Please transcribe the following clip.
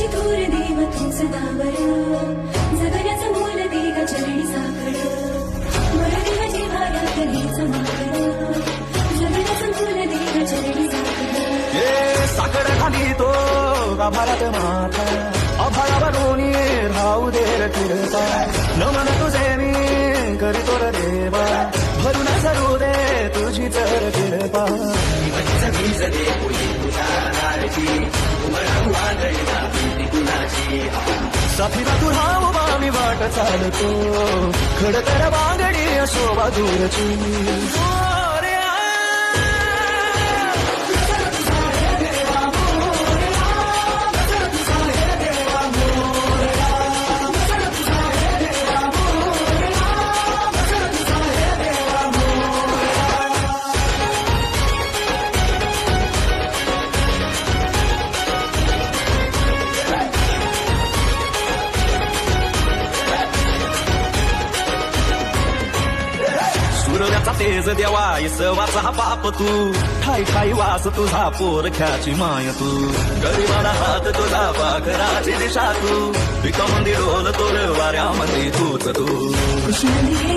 जगाची थोर देव तूच दावर जगण्याचं मोल दे ग चरणी साखर मरदेव जिव्हाळ्यात हेच मागणं जगण्याचं मोल दे ग चरणी साखर साखर खाली तो गाभारात माथा अभाळावरून राहू दे फिरता नमन तुझे मी करीतो रे देवा भरून सरू दे तुझी तर फिरपा साथीला तू राहू बा मी वाट चालतो खडतर बांगडी शोभा दूरची सूर्याचा तेज देवा इसवाचा हा बाप तू ठाई ठाई वास तुझा पोरख्याची माय तू गरीबाला हात तुझा पाखराची दिशा तू पिका मंदिर डोल तोर वाऱ्यामध्ये तूच तू